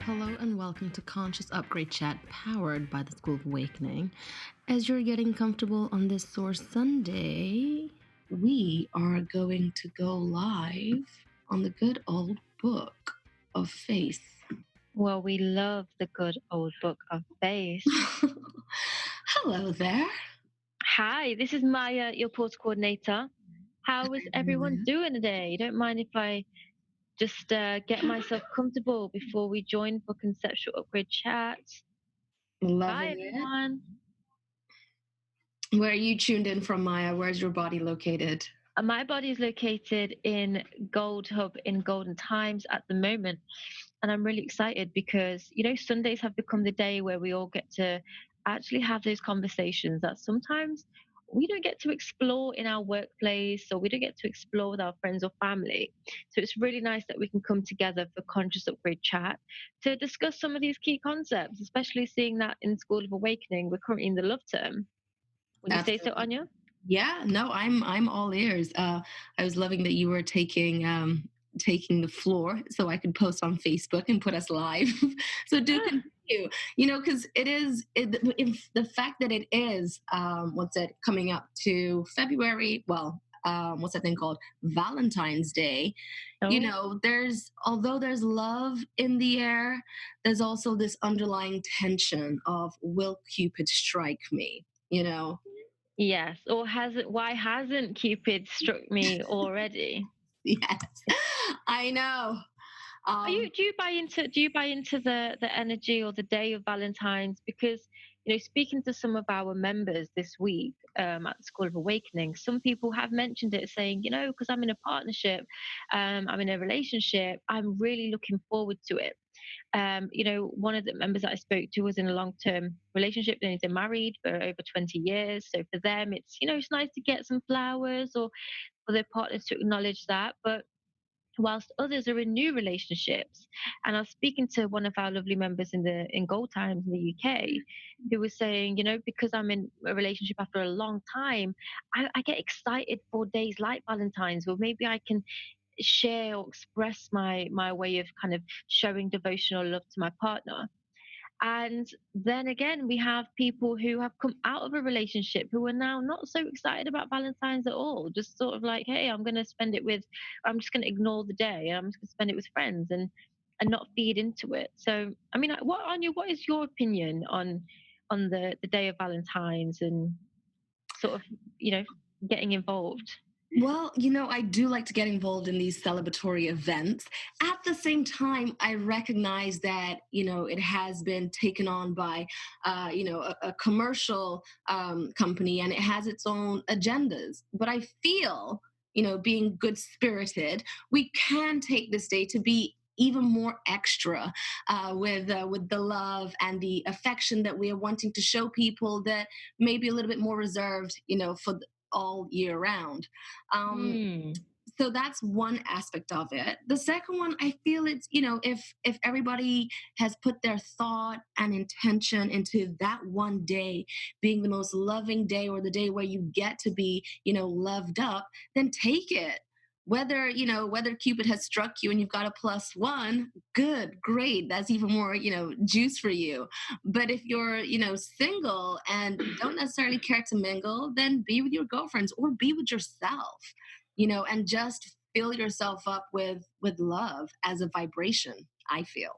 Hello and welcome to Conscious Upgrade Chat powered by the School of Awakening. As you're getting comfortable on this Source Sunday, we are going to go live on the good old book of faith. Well, we love the good old book of faith. Hello there. Hi, this is Maya, your portal coordinator. How is everyone doing today? Don't mind if I just get myself comfortable before we join for Conceptual Upgrade Chat. Bye, Loving everyone. it. Where are you tuned in from, Maya? Where's your body located? My body is located in Gold Hub in Golden Times at the moment. And I'm really excited because, Sundays have become the day where we all get to actually have those conversations that sometimes we don't get to explore in our workplace or we don't get to explore with our friends or family. So it's really nice that we can come together for Conscious Upgrade Chat to discuss some of these key concepts, especially seeing that in School of Awakening, we're currently in the love term. Would you say so, Anya? Yeah, no, I'm all ears. I was loving that you were taking the floor so I could post on Facebook and put us live. So do continue, because the fact that it is coming up to February. Well, what's that thing called? Valentine's Day. Oh. Although there's love in the air, there's also this underlying tension of, will Cupid strike me? Yes. Or why hasn't Cupid struck me already? Yes, I know. Do you buy into the energy or the day of Valentine's? Because speaking to some of our members this week at the School of Awakening, some people have mentioned it, saying, because I'm in a partnership, I'm in a relationship, I'm really looking forward to it. One of the members that I spoke to was in a long-term relationship and they're married for over 20 years. So for them, it's nice to get some flowers or for their partners to acknowledge that. But whilst others are in new relationships, and I was speaking to one of our lovely members in Gold Times in the UK, who was saying, because I'm in a relationship after a long time, I get excited for days like Valentine's, or maybe I can share or express my way of kind of showing devotional love to my partner. And then again, we have people who have come out of a relationship who are now not so excited about Valentine's at all. Just sort of like, hey, I'm just going to ignore the day and I'm just going to spend it with friends and not feed into it. So, I mean, what is your opinion on the day of Valentine's and sort of, getting involved? Well, I do like to get involved in these celebratory events. At the same time, I recognize that, it has been taken on by, a commercial company and it has its own agendas. But I feel, being good spirited, we can take this day to be even more extra with the love and the affection that we are wanting to show people that may be a little bit more reserved, for all year round. Hmm. So that's one aspect of it. The second one, I feel it's, if everybody has put their thought and intention into that one day being the most loving day or the day where you get to be, loved up, then take it. Whether Cupid has struck you and you've got a +1, good, great. That's even more, juice for you. But if you're, single and don't necessarily care to mingle, then be with your girlfriends or be with yourself, and just fill yourself up with love as a vibration, I feel.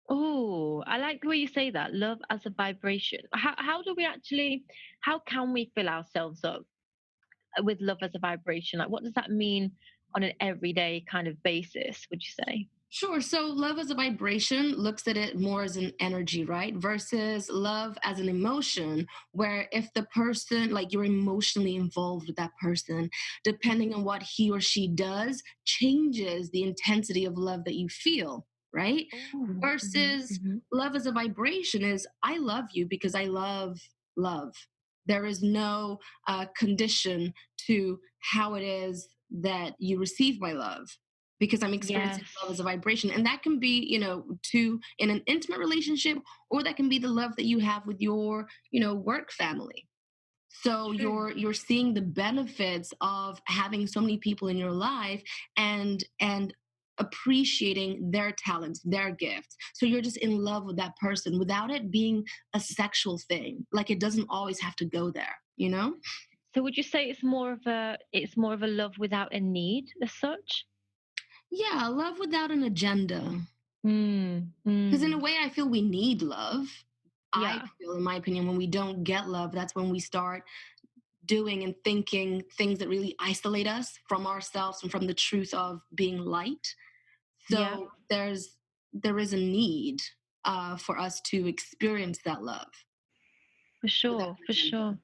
Oh, I like the way you say that. Love as a vibration. How can we fill ourselves up with love as a vibration? Like, what does that mean on an everyday kind of basis, would you say? Sure. So love as a vibration looks at it more as an energy, right? Versus love as an emotion, where if the person, like you're emotionally involved with that person, depending on what he or she does, changes the intensity of love that you feel, right? Oh, Versus hmm. love as a vibration is, I love you because I love love. There is no condition to how it is that you receive my love because I'm experiencing Yes. love as a vibration. And that can be, in an intimate relationship, or that can be the love that you have with your, work family. So True. you're seeing the benefits of having so many people in your life and appreciating their talents, their gifts. So you're just in love with that person without it being a sexual thing. Like it doesn't always have to go there, you know? So would you say it's more of a love without a need as such? Yeah, love without an agenda. Mm, Because in a mm. way, I feel we need love. I Yeah, feel, in my opinion, when we don't get love, that's when we start doing and thinking things that really isolate us from ourselves and from the truth of being light. yeah, So there is a need for us to experience that love for without sure, an for agenda. sure.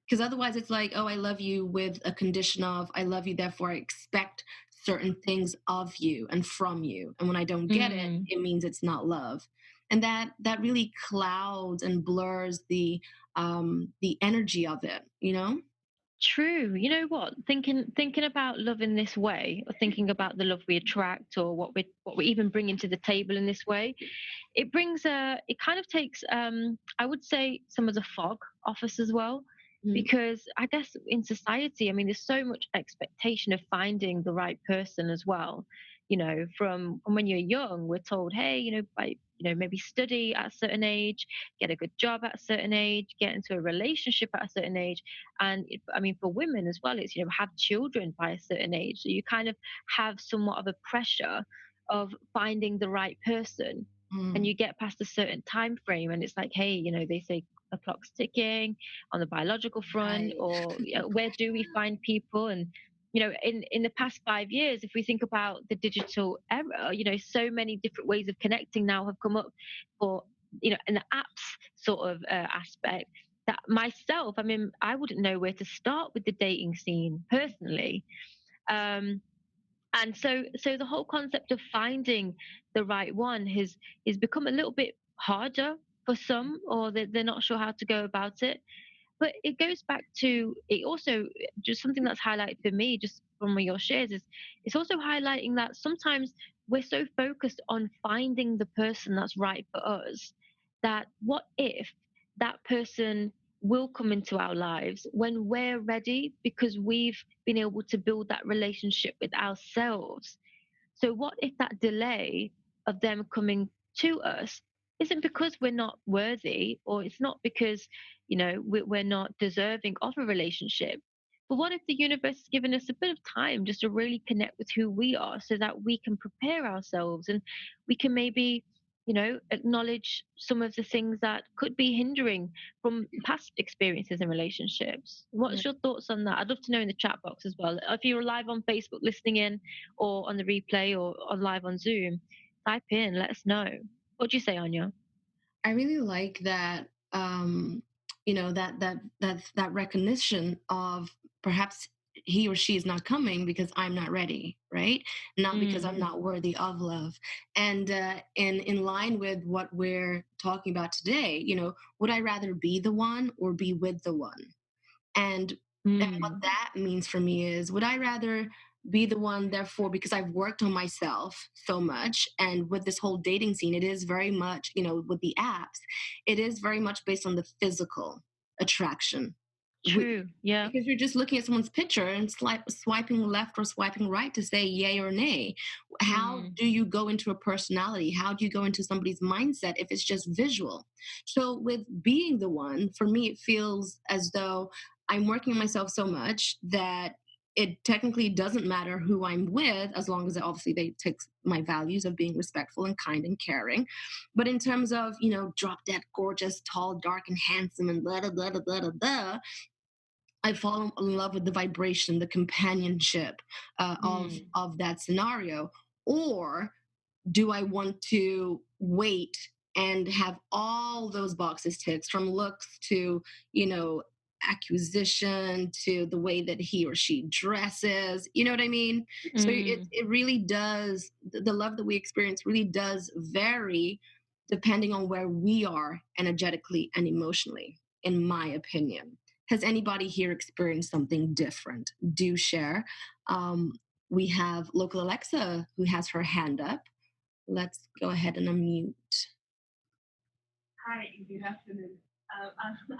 Because otherwise, it's like, oh, I love you with a condition of I love you, therefore I expect certain things of you and from you. And when I don't get it, Mm. it means it's not love. And that really clouds and blurs the energy of it, you know? True. You know what? Thinking about love in this way, or thinking about the love we attract, or what we even bring into the table in this way, it kind of takes I would say some of the fog off us as well, Mm, because I guess in society, I mean, there's so much expectation of finding the right person as well. From when you're young, we're told, hey, maybe study at a certain age, get a good job at a certain age, get into a relationship at a certain age. And I mean, for women as well, it's, have children by a certain age, so you kind of have somewhat of a pressure of finding the right person. And mm, you get past a certain time frame, and it's like, hey, they say a clock's ticking on the biological front, right. or where do we find people? And in the past 5 years, if we think about the digital era, so many different ways of connecting now have come up for, in the apps sort of aspect, that myself, I mean, I wouldn't know where to start with the dating scene personally. um and so the whole concept of finding the right one has become a little bit harder for some, or they're not sure how to go about it. But it goes back to it also, just something that's highlighted for me just from your shares, is it's also highlighting that sometimes we're so focused on finding the person that's right for us, that what if that person will come into our lives when we're ready, because we've been able to build that relationship with ourselves. So, what if that delay of them coming to us isn't because we're not worthy, or it's not because, we're not deserving of a relationship? But what if the universe has given us a bit of time just to really connect with who we are, so that we can prepare ourselves, and we can maybe, acknowledge some of the things that could be hindering from past experiences and relationships? What's your thoughts on that? I'd love to know in the chat box as well. If you're live on Facebook listening in, or on the replay, or live on Zoom, type in, let us know. What do you say, Anya? I really like that that recognition of perhaps he or she is not coming because I'm not ready, right? Not because I'm Mm, not worthy of love. And in line with what we're talking about today, would I rather be the one or be with the one? And what mm, that means for me is, would I rather be the one, therefore, because I've worked on myself so much, and with this whole dating scene, it is very much, with the apps, it is very much based on the physical attraction. true. Yeah. Because you're just looking at someone's picture and swiping left or swiping right to say yay or nay. How Mm, do you go into a personality? How do you go into somebody's mindset if it's just visual? So, with being the one, for me, it feels as though I'm working on myself so much that it technically doesn't matter who I'm with, as long as obviously they take my values of being respectful and kind and caring. But in terms of, drop dead gorgeous, tall, dark, and handsome, and blah, blah, blah, blah, blah, blah, I fall in love with the vibration, the companionship mm, of that scenario. Or do I want to wait and have all those boxes ticked, from looks to, you know, acquisition to the way that he or she dresses? You know what I mean? So it, mm. it really does, the love that we experience really does vary depending on where we are energetically and emotionally, in my opinion. Has anybody here experienced something different? Do share. Um, we have local Alexa who has her hand up. Let's go ahead and unmute. Hi, good afternoon.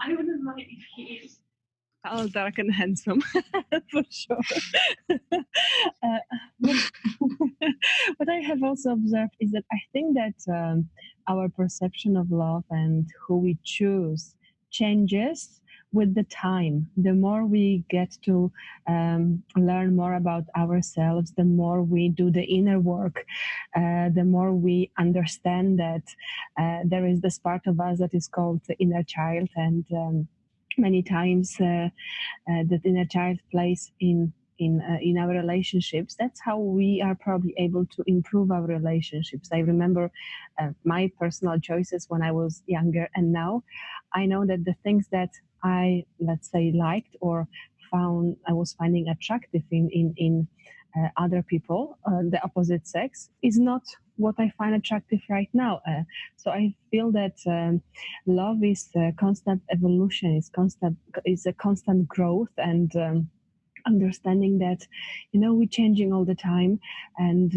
I want to know if he is tall, dark, and handsome, for sure. uh, what, what I have also observed is that I think that our perception of love and who we choose changes with the time. The more we get to learn more about ourselves, the more we do the inner work, the more we understand that there is this part of us that is called the inner child, and many times that inner child plays in our relationships. That's how we are probably able to improve our relationships. I remember my personal choices when I was younger, and now I know that the things that I, let's say, liked or found I was finding attractive in other people, the opposite sex, is not what I find attractive right now. So I feel that love is a constant evolution, is a constant growth, and understanding that we're changing all the time, and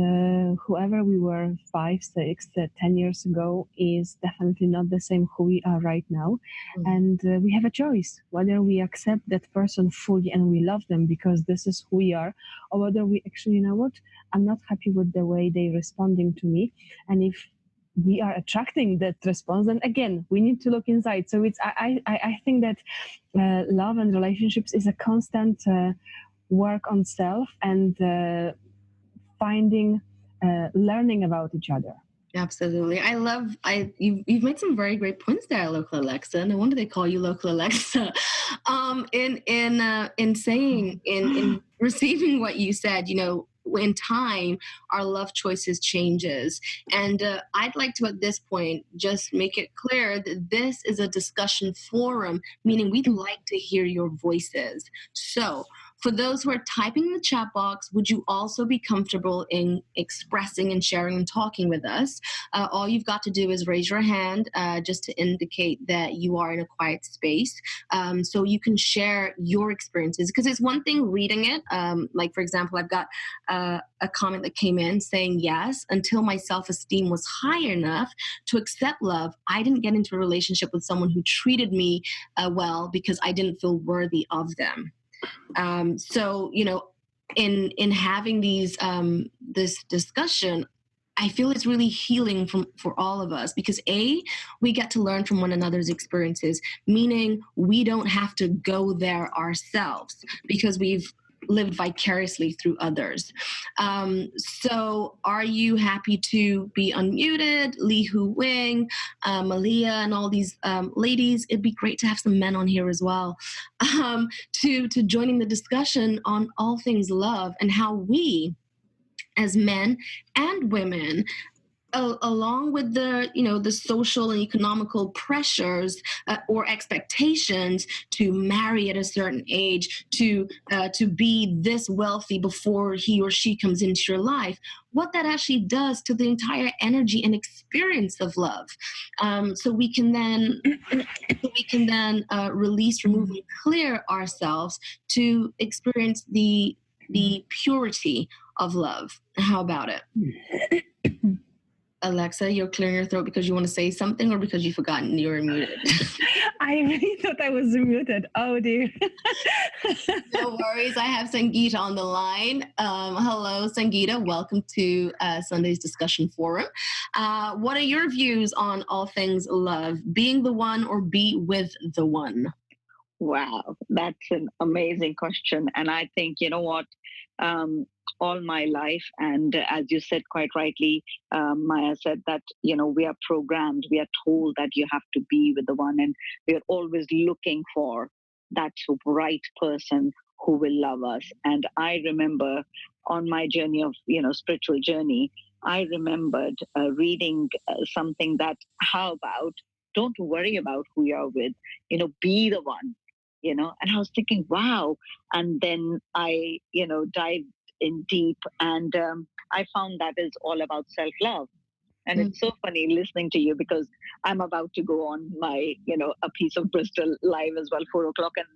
whoever we were 5, 6, 10 years ago is definitely not the same who we are right now. And we have a choice whether we accept that person fully and we love them because this is who we are, or whether we actually, what, I'm not happy with the way they're responding to me. And if we are attracting that response, then again we need to look inside. So it's I think that love and relationships is a constant work on self and finding learning about each other. Absolutely. You've made some very great points there, local Alexa. No wonder they call you local Alexa. In saying, in receiving what you said, in time, our love choices changes. And I'd like to, at this point, just make it clear that this is a discussion forum, meaning we'd like to hear your voices. So for those who are typing in the chat box, would you also be comfortable in expressing and sharing and talking with us? All you've got to do is raise your hand just to indicate that you are in a quiet space, so you can share your experiences. Because it's one thing reading it. Like, for example, I've got a comment that came in saying, yes, until my self-esteem was high enough to accept love, I didn't get into a relationship with someone who treated me well because I didn't feel worthy of them. So, in having this discussion, I feel it's really healing for all of us because we get to learn from one another's experiences, meaning we don't have to go there ourselves because we've lived vicariously through others. So are you happy to be unmuted? Li Hu Wing, Malia, and all these ladies, it'd be great to have some men on here as well, to joining the discussion on all things love and how we as men and women, along with the social and economical pressures or expectations to marry at a certain age, to be this wealthy before he or she comes into your life, what that actually does to the entire energy and experience of love. So we can then release, remove, and clear ourselves to experience the purity of love. How about it? Alexa, you're clearing your throat because you want to say something or because you've forgotten you're muted? I really thought I was muted. Oh, dear. No worries. I have Sangeeta on the line. Hello, Sangeeta. Welcome to Sunday's Discussion Forum. What are your views on all things love? Being the one or be with the one? Wow, that's an amazing question. And I think, you know what? All my life, and as you said quite rightly, Maya said that we are programmed, we are told that you have to be with the one, and we are always looking for that right person who will love us. And I remember on my journey of spiritual journey, I remembered reading something that, how about, don't worry about who you're with, be the one. And I was thinking, wow. And then I dived in deep, and I found that is all about self-love. And it's so funny listening to you because I'm about to go on my a piece of Bristol live as well, 4:00, and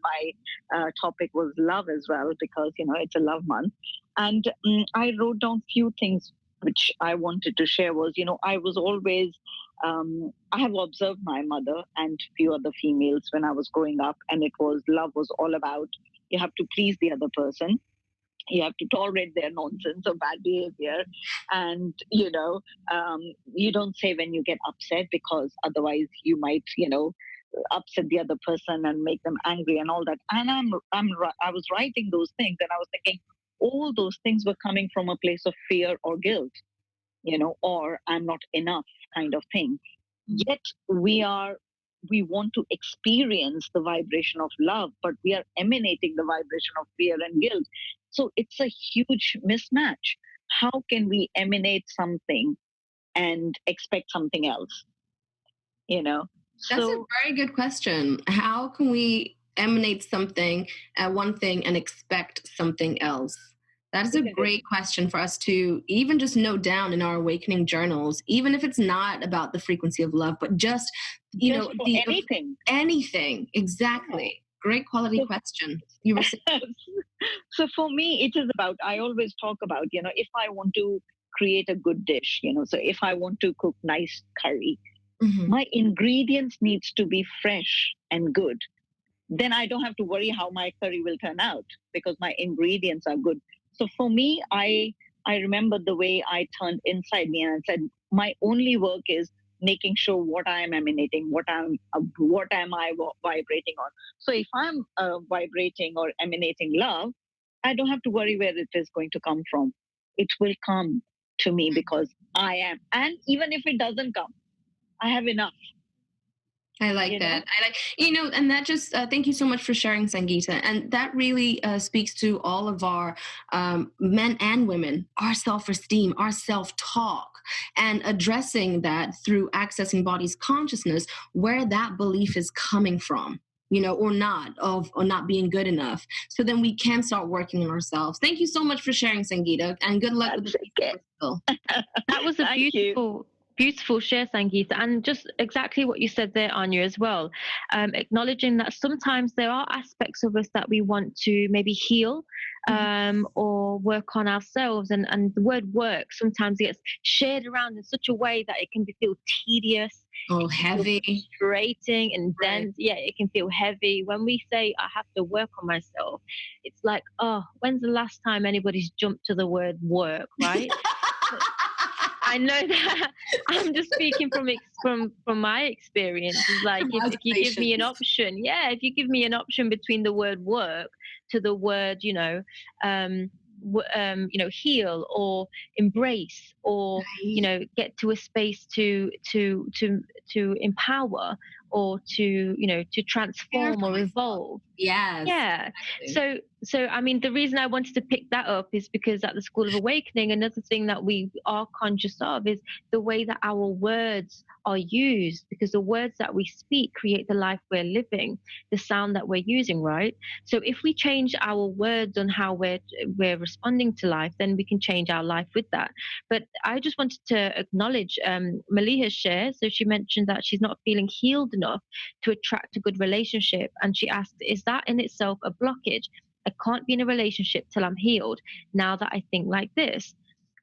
my topic was love as well, because it's a love month. And I wrote down few things which I wanted to share. Was I was always I have observed my mother and few other females when I was growing up, and it was love was all about you have to please the other person. You have to tolerate their nonsense or bad behavior. And, you don't say when you get upset, because otherwise you might, upset the other person and make them angry and all that. And I was writing those things and I was thinking all those things were coming from a place of fear or guilt, or I'm not enough kind of thing. Yet we want to experience the vibration of love, but we are emanating the vibration of fear and guilt. So it's a huge mismatch. How can we emanate something and expect something else? That's a So very good question. How can we emanate something at one thing and expect something else? That is a great question for us to even just note down in our awakening journals, even if it's not about the frequency of love, but just, anything. Exactly. Great quality question. You were saying. So for me, it is about, I always talk about, if I want to create a good dish, so if I want to cook nice curry, my ingredients needs to be fresh and good. Then I don't have to worry how my curry will turn out because my ingredients are good. So for me, I remember the way I turned inside me and I said, my only work is making sure what I am emanating, what am I vibrating on. So if I'm vibrating or emanating love, I don't have to worry where it is going to come from. It will come to me because I am. And even if it doesn't come, I have enough. I like that. And that just, thank you so much for sharing, Sangeeta. And that really speaks to all of our men and women, our self-esteem, our self-talk, and addressing that through accessing body's consciousness, where that belief is coming from, or not being good enough. So then we can start working on ourselves. Thank you so much for sharing, Sangeeta, and good luck with the skill. That was a beautiful share, Sangeeta, and just exactly what you said there, Anya, as well. Acknowledging that sometimes there are aspects of us that we want to maybe heal or work on ourselves, and the word work sometimes gets shared around in such a way that it can feel tedious, heavy, frustrating, and dense. Yeah, it can feel heavy. When we say I have to work on myself, it's like, oh, when's the last time anybody's jumped to the word work, right? I know that I'm just speaking from my experience. It's like if you give me an option, if you give me an option between the word work to the word, heal or embrace or get to a space to empower or to transform or evolve. Yeah. So I mean, the reason I wanted to pick that up is because at the School of Awakening, another thing that we are conscious of is the way that our words are used, because the words that we speak create the life we're living, the sound that we're using, right? So if we change our words on how we're responding to life, then we can change our life with that. But I just wanted to acknowledge Maliha's share. So she mentioned that she's not feeling healed enough to attract a good relationship, and she asked, is that in itself a blockage? I can't be in a relationship till I'm healed now that I think like this.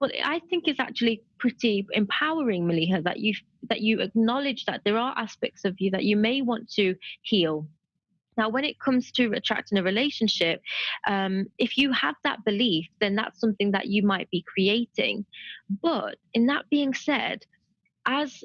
Well, I think it's actually pretty empowering, Maliha, that you acknowledge that there are aspects of you that you may want to heal. Now, when it comes to attracting a relationship, if you have that belief, then that's something that you might be creating. But in that being said, as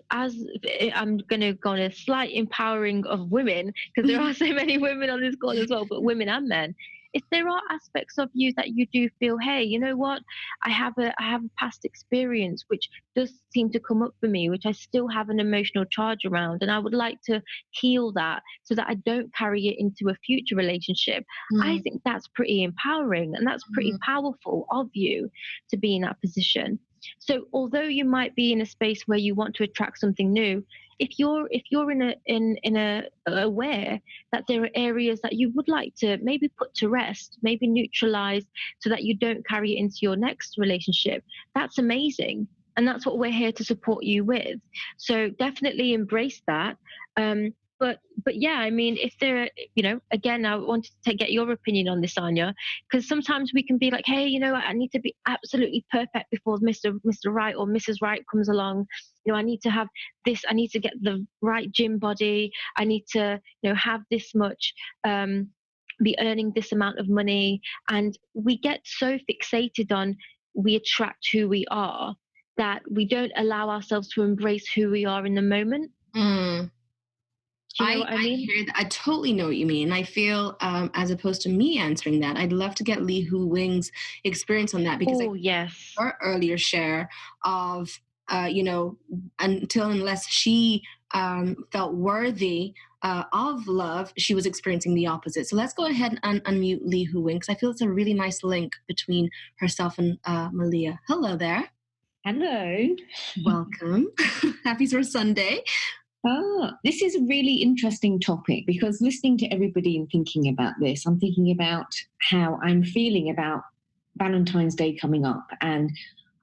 I'm going to go on a slight empowering of women, because there are so many women on this call as well, but women and men. If there are aspects of you that you do feel, hey, you know what, I have a past experience which does seem to come up for me, which I still have an emotional charge around, and I would like to heal that so that I don't carry it into a future relationship. I think that's pretty empowering, and that's pretty powerful of you to be in that position. So although you might be in a space where you want to attract something new, if you're in a aware that there are areas that you would like to maybe put to rest, maybe neutralize, so that you don't carry it into your next relationship, that's amazing, and that's what we're here to support you with. So definitely embrace that. But yeah, I mean, if there, again, I wanted to get your opinion on this, Anya, because sometimes we can be like, hey, I need to be absolutely perfect before Mr. Right or Mrs. Right comes along. I need to have this. I need to get the right gym body. I need to, have this much be earning this amount of money. And we get so fixated on we attract who we are that we don't allow ourselves to embrace who we are in the moment. Mm. Do you know what I mean? hear that. I totally know what you mean. I feel, as opposed to me answering that, I'd love to get Lee Hu Wing's experience on that, because Yes. her earlier share of, unless she felt worthy of love, she was experiencing the opposite. So let's go ahead and unmute Lee Hu Wing, because I feel it's a really nice link between herself and Malia. Hello there. Hello. Welcome. Happy Source Sunday. This is a really interesting topic, because listening to everybody and thinking about this, I'm thinking about how I'm feeling about Valentine's Day coming up. And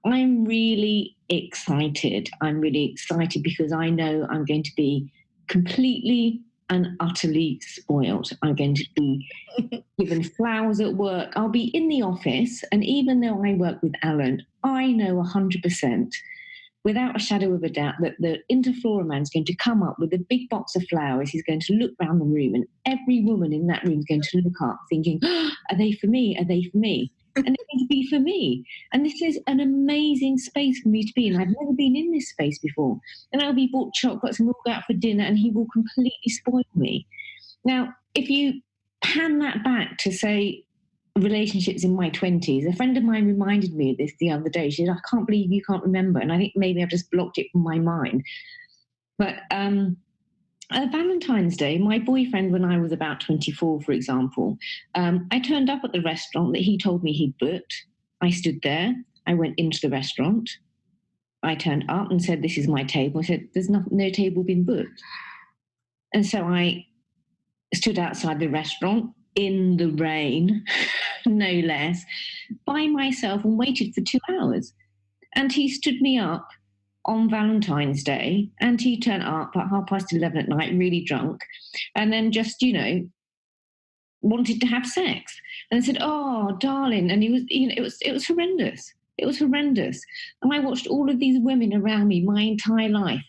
I'm really excited. I'm really excited because I know I'm going to be completely and utterly spoiled. I'm going to be given flowers at work. I'll be in the office. And even though I work with Alan, I know 100%, without a shadow of a doubt, that the interflora man's going to come up with a big box of flowers. He's going to look around the room, and every woman in that room is going to look up thinking, oh, are they for me? Are they for me? And it's going to be for me. And this is an amazing space for me to be in. I've never been in this space before. And I'll be bought chocolates and we'll go out for dinner, and he will completely spoil me. Now, if you pan that back to, say, relationships in my 20s, a friend of mine reminded me of this the other day. She said, I can't believe you can't remember. And I think maybe I've just blocked it from my mind. But Valentine's Day, my boyfriend, when I was about 24, for example, I turned up at the restaurant that he told me he'd booked. I stood there. I went into the restaurant. I turned up and said, this is my table. I said, there's no table been booked. And so I stood outside the restaurant in the rain, no less, by myself, and waited for 2 hours. And he stood me up on Valentine's Day, and he turned up at 11:30 at night, really drunk, and then just, wanted to have sex. And I said, oh, darling. And he was, it was horrendous. It was horrendous. And I watched all of these women around me my entire life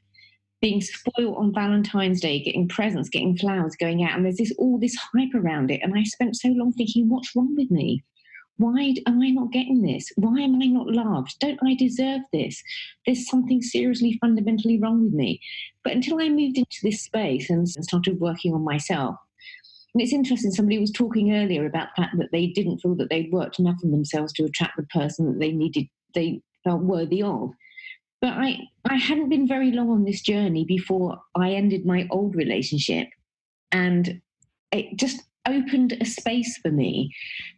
being spoiled on Valentine's Day, getting presents, getting flowers, going out. And there's all this hype around it. And I spent so long thinking, what's wrong with me? Why am I not getting this? Why am I not loved? Don't I deserve this? There's something seriously fundamentally wrong with me. But until I moved into this space and started working on myself, and it's interesting, somebody was talking earlier about the fact that they didn't feel that they'd worked enough on themselves to attract the person that they felt worthy of. But I hadn't been very long on this journey before I ended my old relationship. And it just opened a space for me,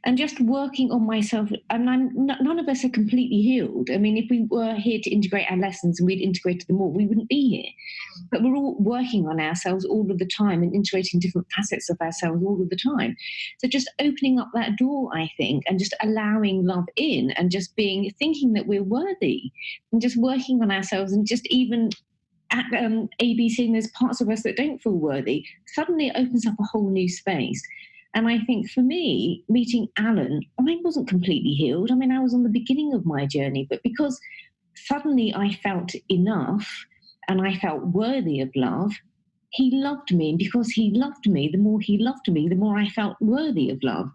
and just working on myself. And none of us are completely healed. I mean, if we were here to integrate our lessons and we'd integrated them all, we wouldn't be here. But we're all working on ourselves all of the time and integrating different facets of ourselves all of the time. So just opening up that door, I think, and just allowing love in, and just thinking that we're worthy, and just working on ourselves, and just even at ABC, there's parts of us that don't feel worthy, suddenly it opens up a whole new space. And I think for me, meeting Alan, I wasn't completely healed. I mean, I was on the beginning of my journey, but because suddenly I felt enough and I felt worthy of love, he loved me. And because he loved me, the more he loved me, the more I felt worthy of love.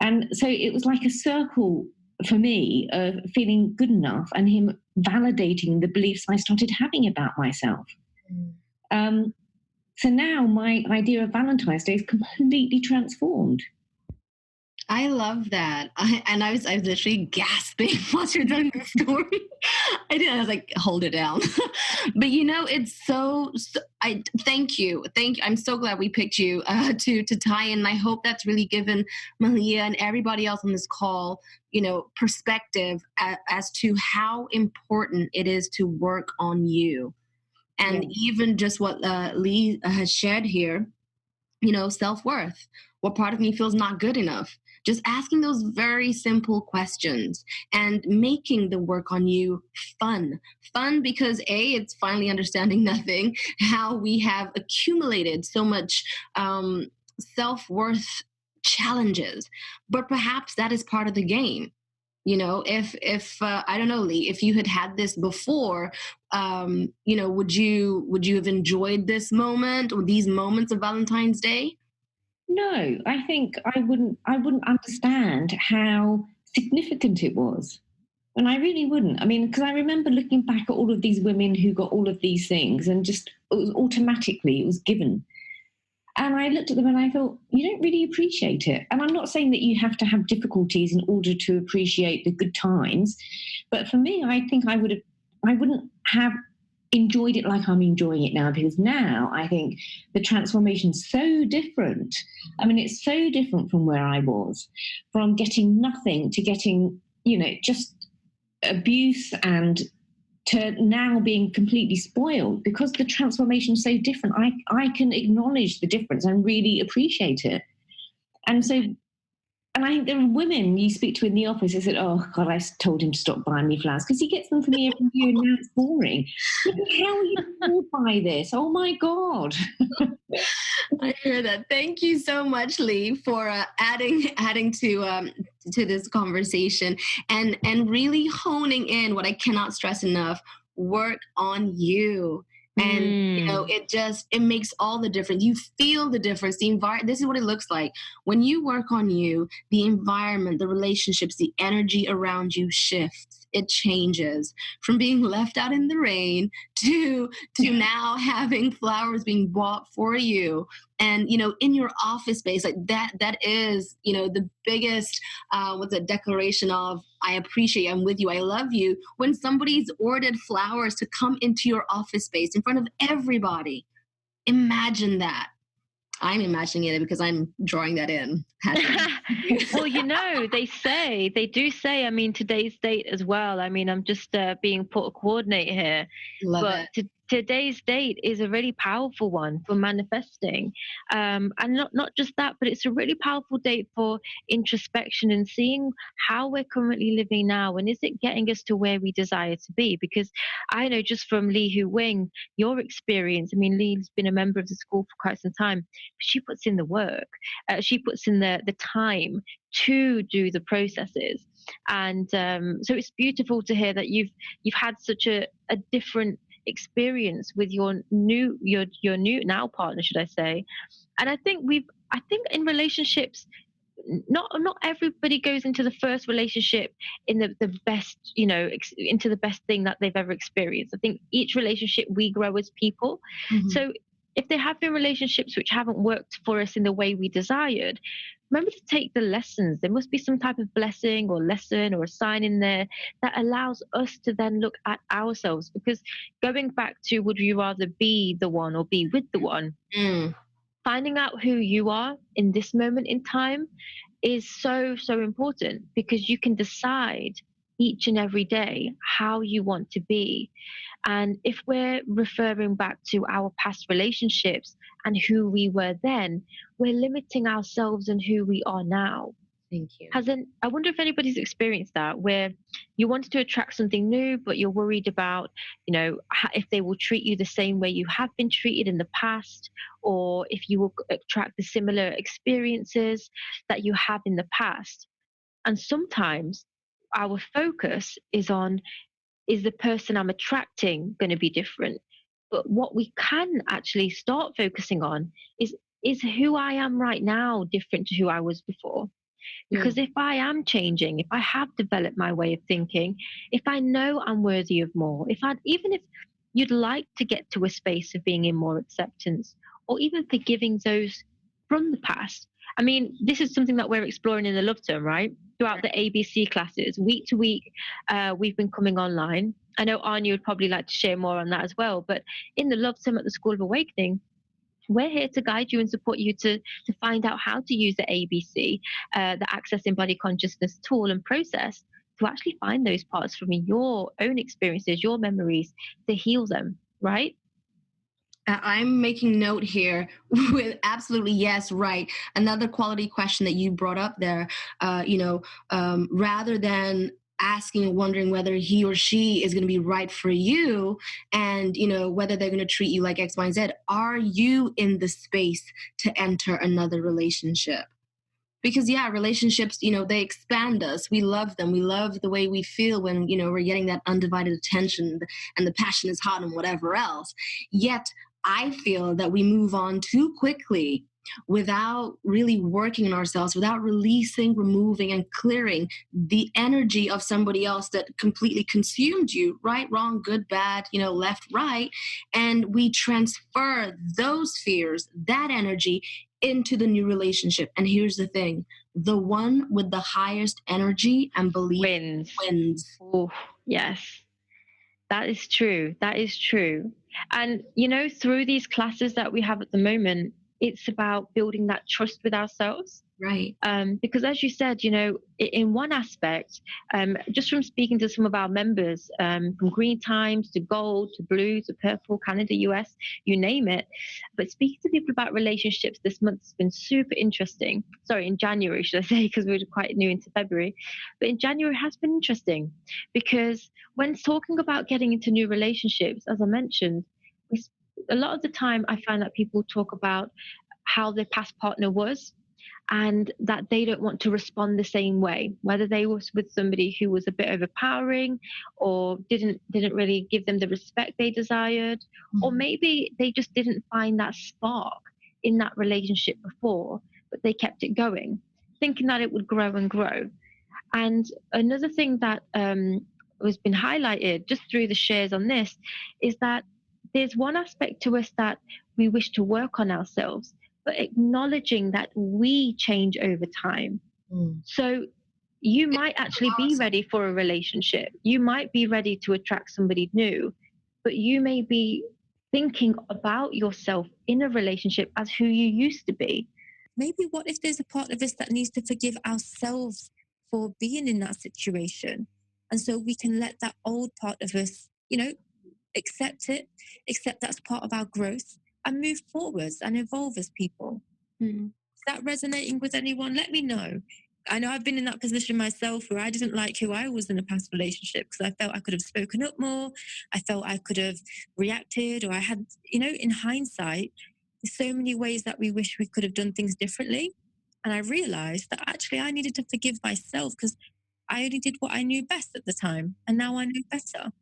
And so it was like a circle for me of feeling good enough, and him validating the beliefs I started having about myself. So now my idea of Valentine's Day is completely transformed. I love that. I was literally gasping while you're telling the story. I was like, hold it down. But it's I thank you. I'm so glad we picked you to tie in. I hope that's really given Malia and everybody else on this call, perspective as to how important it is to work on you. And even just what Lee has shared here, self-worth. What part of me feels not good enough? Just asking those very simple questions and making the work on you fun. Fun because it's finally understanding nothing, how we have accumulated so much self-worth challenges. But perhaps that is part of the game. If I don't know, Lee, if you had this before, would you have enjoyed this moment or these moments of Valentine's Day? No, I think I wouldn't understand how significant it was. And I really wouldn't. I mean, because I remember looking back at all of these women who got all of these things and just it was automatically, it was given. And I looked at them and I thought, you don't really appreciate it. And I'm not saying that you have to have difficulties in order to appreciate the good times. But for me, I think I wouldn't have enjoyed it like I'm enjoying it now, because now I think the transformation's so different. I mean, it's so different from where I was, from getting nothing to getting, just abuse, and to now being completely spoiled, because the transformation is so different. I can acknowledge the difference and really appreciate it. And so, and I think there are women you speak to in the office who said, oh God, I told him to stop buying me flowers because he gets them for me every year and now it's boring. How are you bored by this? Oh my God. I hear that. Thank you so much, Lee, for adding to this conversation and really honing in what I cannot stress enough: work on you. And it makes all the difference. You feel the difference. This is what it looks like when you work on you. The environment, the relationships, the energy around you shifts. It changes from being left out in the rain to now having flowers being bought for you. And in your office space, like that is the biggest declaration of I appreciate you, I'm with you, I love you, when somebody's ordered flowers to come into your office space in front of everybody. Imagine that. I'm imagining it because I'm drawing that in. Well, they do say, I mean, today's date as well. I mean, I'm just being put a coordinate here. Love it. Today's date is a really powerful one for manifesting. And not just that, but it's a really powerful date for introspection and seeing how we're currently living now. And is it getting us to where we desire to be? Because I know just from Lee Hu Wing, your experience, I mean, Lee's been a member of the school for quite some time. She puts in the work. She puts in the time to do the processes. And so it's beautiful to hear that you've had such a different experience with your new now partner, should I say. And I think in relationships, not everybody goes into the first relationship in the best, into the best thing that they've ever experienced. I think each relationship we grow as people. Mm-hmm. So if there have been relationships which haven't worked for us in the way we desired, remember to take the lessons. There must be some type of blessing or lesson or a sign in there that allows us to then look at ourselves. Because going back to would you rather be the one or be with the one, finding out who you are in this moment in time is so, so important, because you can decide each and every day how you want to be. And if we're referring back to our past relationships and who we were then, we're limiting ourselves and who we are now. Thank you. I wonder if anybody's experienced that, where you wanted to attract something new, but you're worried about, if they will treat you the same way you have been treated in the past, or if you will attract the similar experiences that you have in the past. And sometimes our focus is on, is the person I'm attracting going to be different? But what we can actually start focusing on is who I am right now different to who I was before? Because if I am changing, if I have developed my way of thinking, if I know I'm worthy of more, even if you'd like to get to a space of being in more acceptance, or even forgiving those from the past. I mean, this is something that we're exploring in the Love Term, right? Throughout the ABC classes, week to week, we've been coming online. I know Anya would probably like to share more on that as well. But in the Love Term at the School of Awakening, we're here to guide you and support you to find out how to use the ABC, the Access Embodied Consciousness tool and process, to actually find those parts from your own experiences, your memories, to heal them, right? I'm making note here with absolutely yes, right. Another quality question that you brought up there, rather than asking and wondering whether he or she is going to be right for you and, whether they're going to treat you like X, Y, and Z, are you in the space to enter another relationship? Because relationships, they expand us. We love them. We love the way we feel when, we're getting that undivided attention and the passion is hot and whatever else. Yet I feel that we move on too quickly without really working on ourselves, without releasing, removing, and clearing the energy of somebody else that completely consumed you, right, wrong, good, bad, left, right. And we transfer those fears, that energy into the new relationship. And here's the thing, the one with the highest energy and belief wins. Oh, yes. That is true. That is true. And, through these classes that we have at the moment, it's about building that trust with ourselves. Right. Because as you said, in one aspect, just from speaking to some of our members, from green times to gold to blue to purple, Canada, US, you name it. But speaking to people about relationships this month has been super interesting. Sorry, in January, should I say, because we're quite new into February. But in January has been interesting because when talking about getting into new relationships, as I mentioned, a lot of the time I find that people talk about how their past partner was, and that they don't want to respond the same way, whether they was with somebody who was a bit overpowering or didn't really give them the respect they desired, or maybe they just didn't find that spark in that relationship before, but they kept it going, thinking that it would grow and grow. And another thing that has been highlighted just through the shares on this is that there's one aspect to us that we wish to work on ourselves, but acknowledging that we change over time. So you might actually be ready for a relationship. You might be ready to attract somebody new, but you may be thinking about yourself in a relationship as who you used to be. Maybe what if there's a part of us that needs to forgive ourselves for being in that situation? And so we can let that old part of us, accept that's part of our growth and move forwards and evolve as people. Is that resonating with anyone? Let me know. I know I've been in that position myself where I didn't like who I was in a past relationship because I felt I could have spoken up more. I felt I could have reacted, or I had, in hindsight, there's so many ways that we wish we could have done things differently. And I realized that actually I needed to forgive myself because I only did what I knew best at the time. And now I know better.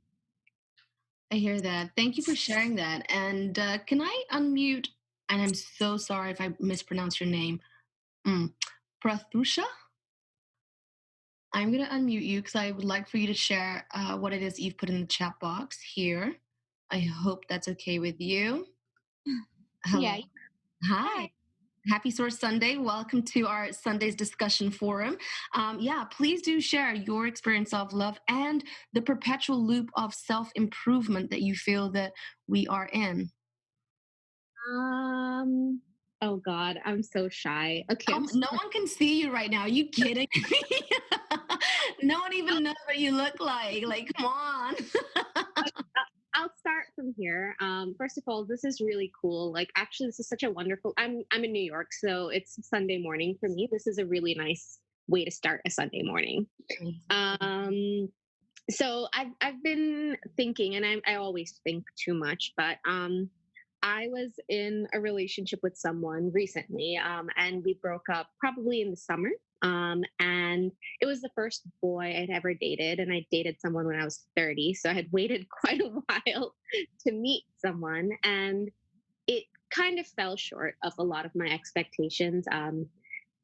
I hear that. Thank you for sharing that. And can I unmute? And I'm so sorry if I mispronounce your name. Prathusha? I'm going to unmute you because I would like for you to share what it is you've put in the chat box here. I hope that's okay with you. Hello. Yeah. Hi. Happy Source Sunday. Welcome to our Sundays discussion forum. Please do share your experience of love and the perpetual loop of self-improvement that you feel that we are in. Oh God, I'm so shy. Okay. No one can see you right now. Are you kidding me? No one even knows what you look like. Like, come on. I'll start from here. First of all, this is really cool. Like, actually, this is such a wonderful. I'm in New York, so it's Sunday morning for me. This is a really nice way to start a Sunday morning. So I've been thinking, and I always think too much, but I was in a relationship with someone recently, and we broke up probably in the summer. And it was the first boy I'd ever dated, and I dated someone when I was 30, so I had waited quite a while to meet someone, and it kind of fell short of a lot of my expectations. And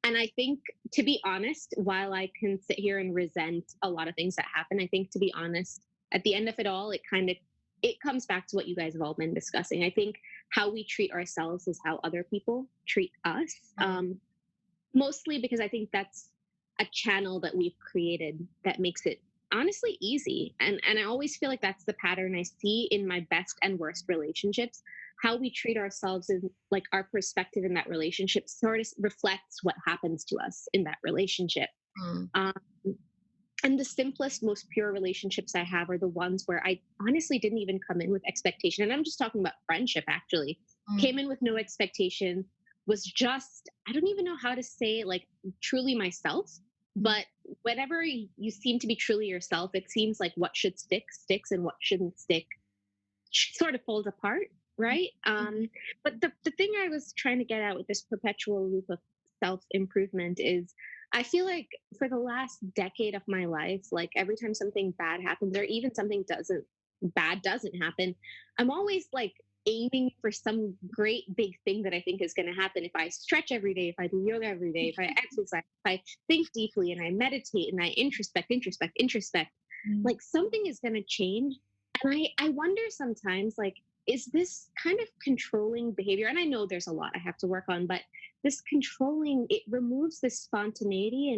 I think, to be honest, while I can sit here and resent a lot of things that happen, I think, to be honest, at the end of it all, it comes back to what you guys have all been discussing. I think how we treat ourselves is how other people treat us. Mostly because I think that's a channel that we've created that makes it honestly easy. And I always feel like that's the pattern I see in my best and worst relationships. How we treat ourselves and like our perspective in that relationship sort of reflects what happens to us in that relationship. And the simplest, most pure relationships I have are the ones where I honestly didn't even come in with expectation. And I'm just talking about friendship, actually. Came in with no expectation, was just, I don't even know how to say it, like truly myself. But whenever you seem to be truly yourself, it seems like what should stick sticks and what shouldn't stick sort of falls apart, right? But the thing I was trying to get at with this perpetual loop of self-improvement is I feel like for the last decade of my life, like every time something bad happens, or even something bad doesn't happen, I'm always like aiming for some great big thing that I think is going to happen if I stretch every day, if I do yoga every day, if I exercise, if I think deeply and I meditate and I introspect, like something is going to change. And I wonder sometimes, like, is this kind of controlling behavior? And I know there's a lot I have to work on, but this controlling, it removes this spontaneity,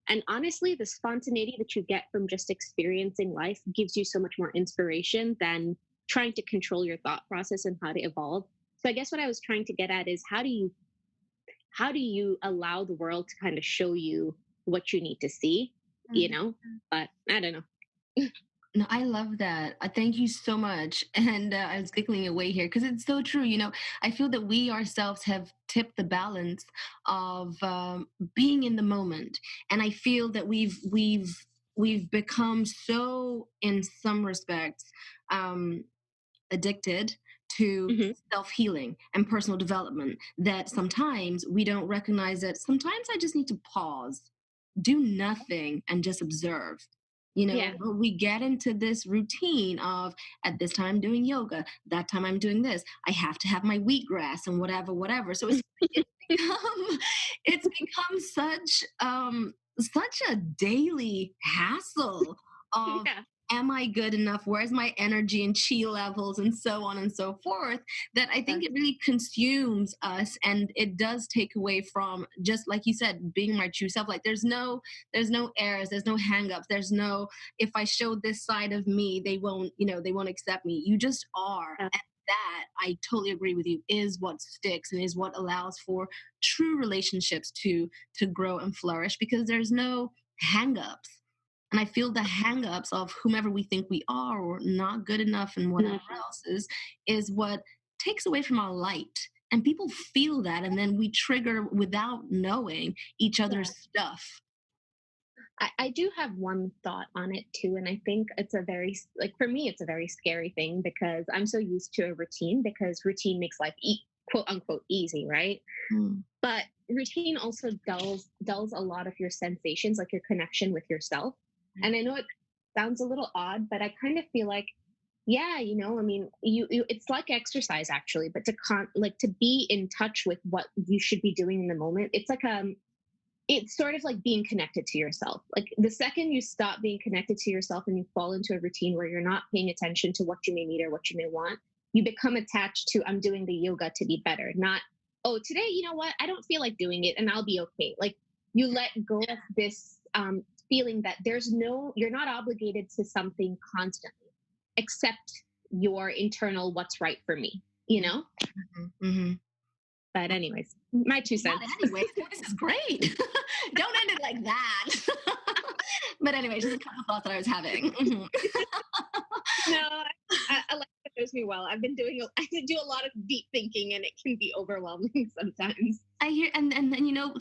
and honestly, the spontaneity that you get from just experiencing life gives you so much more inspiration than trying to control your thought process and how to evolve. So I guess what I was trying to get at is how do you allow the world to kind of show you what you need to see, you know? But I don't know. No, I love that. Thank you so much. And I was giggling away here because it's so true. I feel that we ourselves have tipped the balance of being in the moment, and I feel that we've become so, in some respects, addicted to Mhm. self-healing and personal development that sometimes we don't recognize that sometimes I just need to pause, do nothing, and just observe. Yeah. But we get into this routine of, at this time I'm doing yoga, that time I'm doing this, I have to have my wheatgrass and whatever. So it's become it's become such a daily hassle of, Yeah. am I good enough? Where's my energy and chi levels and so on and so forth? That I think it really consumes us, and it does take away from, just like you said, being my true self. Like there's no airs, there's no hangups, there's no, if I show this side of me, they won't accept me. You just are. Yeah. And that, I totally agree with you, is what sticks and is what allows for true relationships to grow and flourish, because there's no hangups. And I feel the hangups of whomever we think we are or not good enough and whatever else is what takes away from our light. And people feel that, and then we trigger without knowing each other's stuff. I do have one thought on it too, and I think it's a very, like, for me it's a very scary thing because I'm so used to a routine, because routine makes life quote unquote easy, right? Mm. But routine also dulls a lot of your sensations, like your connection with yourself. And I know it sounds a little odd, but I kind of feel like, yeah, I mean, you it's like exercise actually, but like to be in touch with what you should be doing in the moment. It's sort of like being connected to yourself. Like the second you stop being connected to yourself and you fall into a routine where you're not paying attention to what you may need or what you may want, you become attached to, I'm doing the yoga to be better, not, oh, today, you know what, I don't feel like doing it and I'll be okay. Like you let go of this feeling that you're not obligated to something constantly, except your internal what's right for me, you know? Mm-hmm. Mm-hmm. But anyways, my 2 cents. Anyways, this is great. Don't end it like that. But anyways, just a couple of thoughts that I was having. Mhm. No, I like that knows me well. I do a lot of deep thinking, and it can be overwhelming sometimes. I hear, and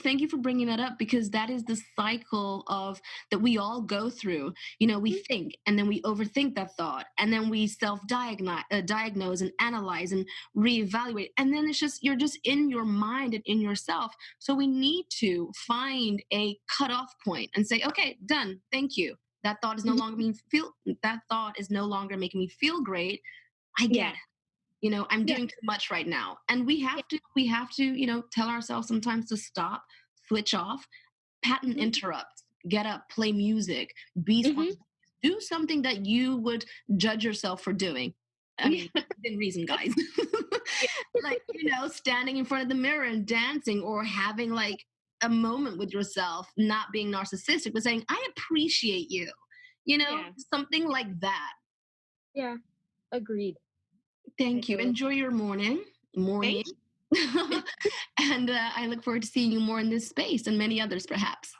thank you for bringing that up, because that is the cycle of that we all go through. We think, and then we overthink that thought, and then we diagnose and analyze and reevaluate, and then it's just, you're just in your mind and in yourself. So we need to find a cutoff point and say, okay, done, thank you. That thought is no longer making me feel great. I get it. I'm doing too much right now. And we have to tell ourselves sometimes to stop, switch off, patent interrupt, get up, play music, be spontaneous, do something that you would judge yourself for doing. I mean, within reason, guys. Like, standing in front of the mirror and dancing, or having like a moment with yourself, not being narcissistic, but saying, I appreciate you, something like that. Yeah, agreed. Thank you. Enjoy your morning. And I look forward to seeing you more in this space and many others, perhaps.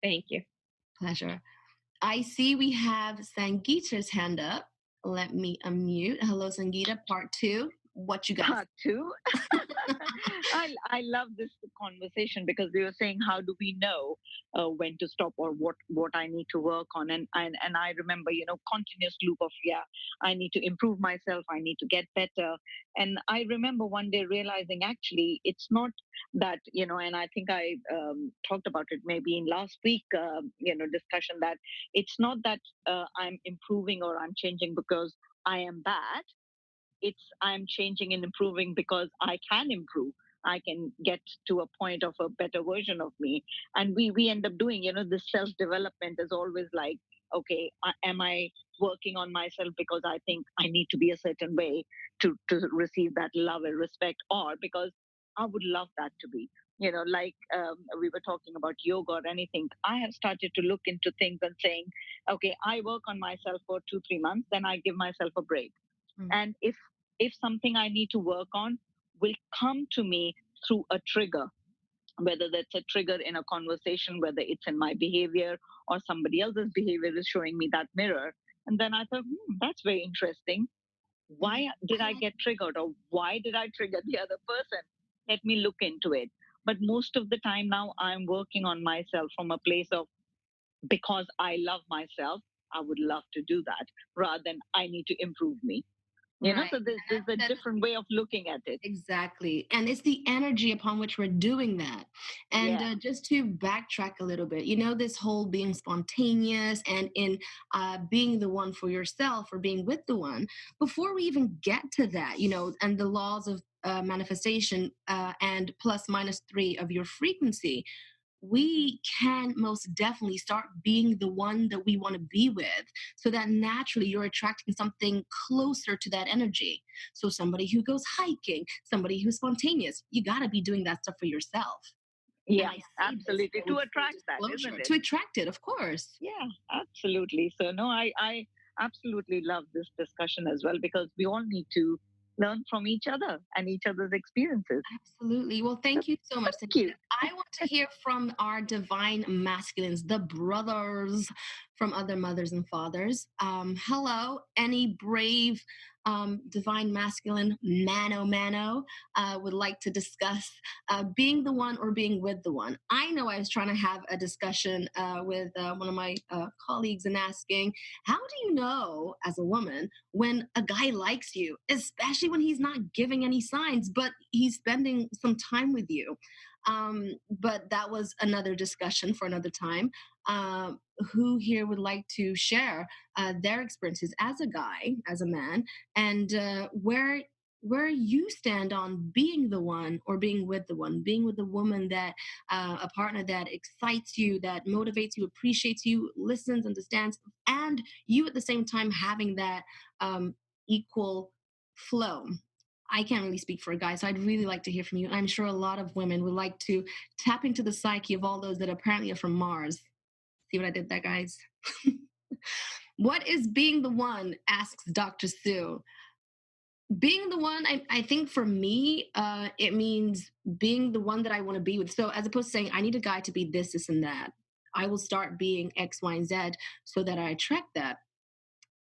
Thank you. Pleasure. I see we have Sangeeta's hand up. Let me unmute. Hello, Sangeeta, part 2. What you got? Part 2. I love this conversation, because we were saying, how do we know when to stop, or what I need to work on? And I remember, continuous loop of, I need to improve myself, I need to get better. And I remember one day realizing, actually, it's not that, and I think I talked about it maybe in last week, discussion, that it's not that I'm improving or I'm changing because I am bad. I'm changing and improving because I can improve. I can get to a point of a better version of me. And we end up doing, this self development is always like, okay, am I working on myself because I think I need to be a certain way to receive that love and respect, or because I would love that to be. Like we were talking about yoga or anything, I have started to look into things and saying, okay, I work on myself for 2 3 months, then I give myself a break. And if something I need to work on will come to me through a trigger, whether that's a trigger in a conversation, whether it's in my behavior or somebody else's behavior is showing me that mirror. And then I thought, that's very interesting. Why did I get triggered, or why did I trigger the other person? Let me look into it. But most of the time now, I'm working on myself from a place of, because I love myself, I would love to do that rather than I need to improve me. Right. So there's a different way of looking at it. Exactly. And it's the energy upon which we're doing that. And Yeah. just to backtrack a little bit, this whole being spontaneous and in being the one for yourself or being with the one, before we even get to that, and the laws of manifestation and plus minus three of your frequency, we can most definitely start being the one that we want to be with, so that naturally you're attracting something closer to that energy. So somebody who goes hiking, somebody who's spontaneous, you got to be doing that stuff for yourself. Yeah, absolutely. To attract that, isn't it? To attract it, of course. Yeah, absolutely. So no, I absolutely love this discussion as well, because we all need to learn from each other and each other's experiences. Absolutely. Well, thank you so much. Thank you. I want to hear from our divine masculines, the brothers from other mothers and fathers. Hello, any brave divine masculine mano would like to discuss being the one or being with the one. I know I was trying to have a discussion with one of my colleagues and asking, how do you know as a woman when a guy likes you, especially when he's not giving any signs, but he's spending some time with you? But that was another discussion for another time. Who here would like to share their experiences as a guy, as a man, and where you stand on being the one or being with the one, being with a woman that a partner that excites you, that motivates you, appreciates you, listens, understands, and you at the same time having that equal flow. I can't really speak for a guy, so I'd really like to hear from you. I'm sure a lot of women would like to tap into the psyche of all those that apparently are from Mars. See what I did there, guys? What is being the one? Asks Dr. Sue. Being the one, I think for me, it means being the one that I want to be with. So as opposed to saying, I need a guy to be this, this, and that, I will start being X, Y, and Z so that I attract that.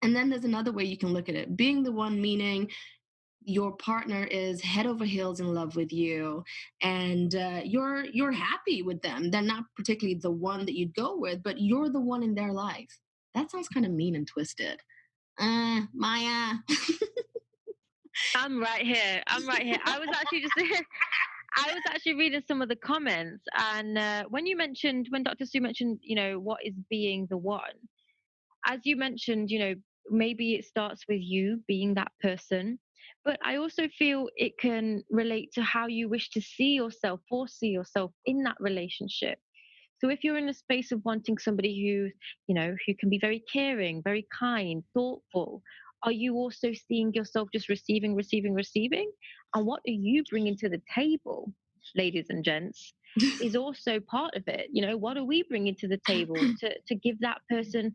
And then there's another way you can look at it. Being the one meaning your partner is head over heels in love with you, and you're happy with them. They're not particularly the one that you'd go with, but you're the one in their life. That sounds kind of mean and twisted. Maya. I'm right here. I was actually just I was actually reading some of the comments, and when Dr. Sue mentioned, what is being the one, as you mentioned, maybe it starts with you being that person, but I also feel it can relate to how you wish to see yourself or see yourself in that relationship. So if you're in a space of wanting somebody who can be very caring, very kind, thoughtful, are you also seeing yourself just receiving, receiving, receiving? And what are you bringing to the table, ladies and gents, is also part of it. What are we bringing to the table to give that person,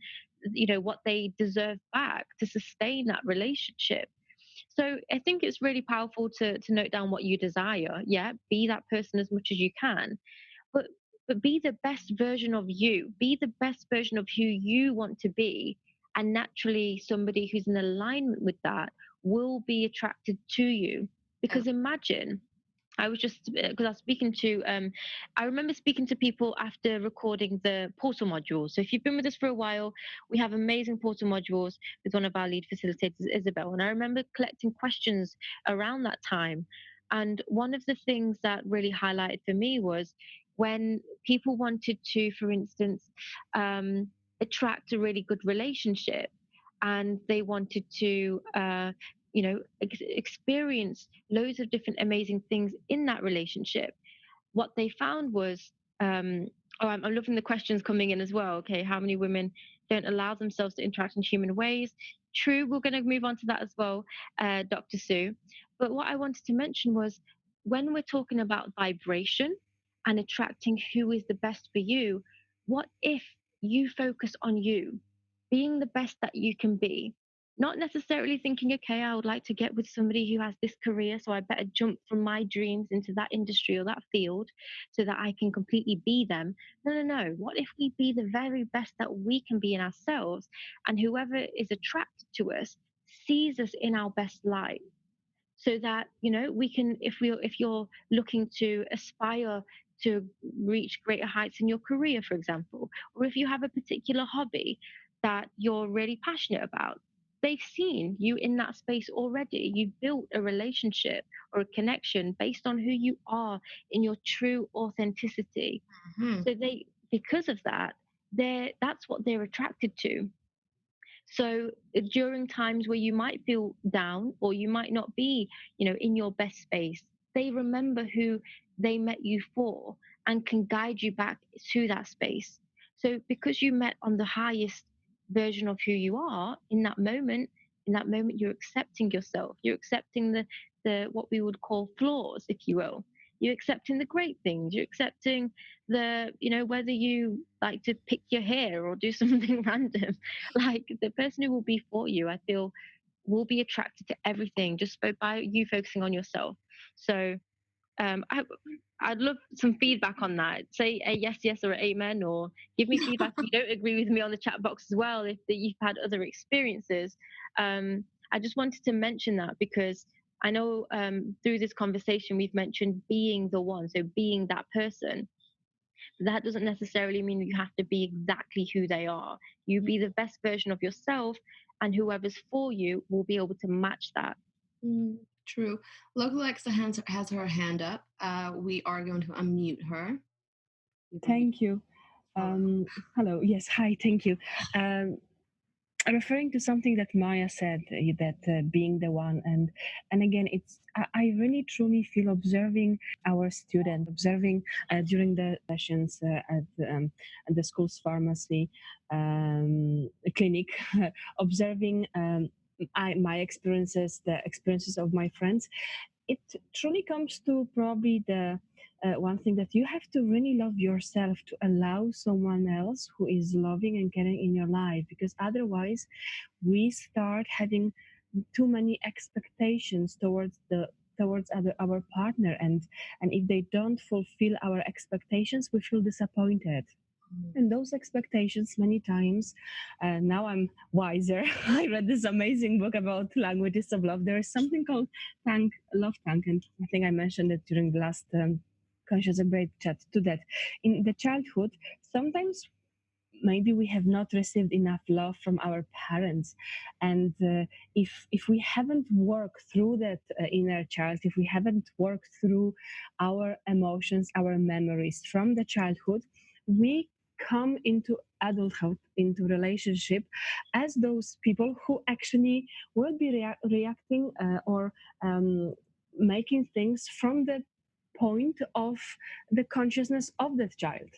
what they deserve back to sustain that relationship? So I think it's really powerful to note down what you desire. Yeah, be that person as much as you can, but be the best version of you. Be the best version of who you want to be, and naturally, somebody who's in alignment with that will be attracted to you. Because imagine, I was just because I was speaking to I remember speaking to people after recording the portal modules. So if you've been with us for a while, we have amazing portal modules with one of our lead facilitators, Isabel, and I remember collecting questions around that time. And one of the things that really highlighted for me was when people wanted to, for instance, attract a really good relationship, and they wanted to experience loads of different amazing things in that relationship. What they found was, I'm loving the questions coming in as well. Okay, how many women don't allow themselves to interact in human ways? True, we're going to move on to that as well, Dr. Sue. But what I wanted to mention was, when we're talking about vibration and attracting who is the best for you, what if you focus on you being the best that you can be? Not necessarily thinking, okay, I would like to get with somebody who has this career, so I better jump from my dreams into that industry or that field so that I can completely be them. No, no, no. What if we be the very best that we can be in ourselves, and whoever is attracted to us sees us in our best light? So that, we can, if you're looking to aspire to reach greater heights in your career, for example, or if you have a particular hobby that you're really passionate about, they've seen you in that space already. You've built a relationship or a connection based on who you are in your true authenticity. Mhm. So because of that, that's what they're attracted to. So during times where you might feel down or you might not be, in your best space, they remember who they met you for and can guide you back to that space. So because you met on the highest version of who you are in that moment you're accepting yourself. You're accepting the what we would call flaws, if you will. You're accepting the great things. You're accepting whether you like to pick your hair or do something random. Like, the person who will be for you, I feel, will be attracted to everything just by you focusing on yourself. So I'd love some feedback on that. Say a yes, yes, or an amen, or give me feedback if you don't agree with me on the chat box as well, if you've had other experiences. I just wanted to mention that because I know through this conversation we've mentioned being the one, so being that person. That doesn't necessarily mean you have to be exactly who they are. You be the best version of yourself, and whoever's for you will be able to match that. True. Local Alexa has her hand up. We are going to unmute her. Thank you. Hello. Yes. Hi. Thank you. Referring to something that Maya said, that being the one, and again, I really truly feel observing our student, observing during the sessions at the school's pharmacy clinic, observing my experiences, the experiences of my friends. It truly comes to probably the one thing that you have to really love yourself to allow someone else who is loving and caring in your life, because otherwise we start having too many expectations towards our partner, and if they don't fulfill our expectations, we feel disappointed. And those expectations many times, now I'm wiser. I read this amazing book about languages of love. There is something called love tank, and I think I mentioned it during the last conscious and brave chat to that. In the childhood, sometimes maybe we have not received enough love from our parents, and if we haven't worked through that inner child, if we haven't worked through our emotions, our memories from the childhood, we come into adulthood, into relationship, as those people who actually will be reacting or making things from the point of the consciousness of that child.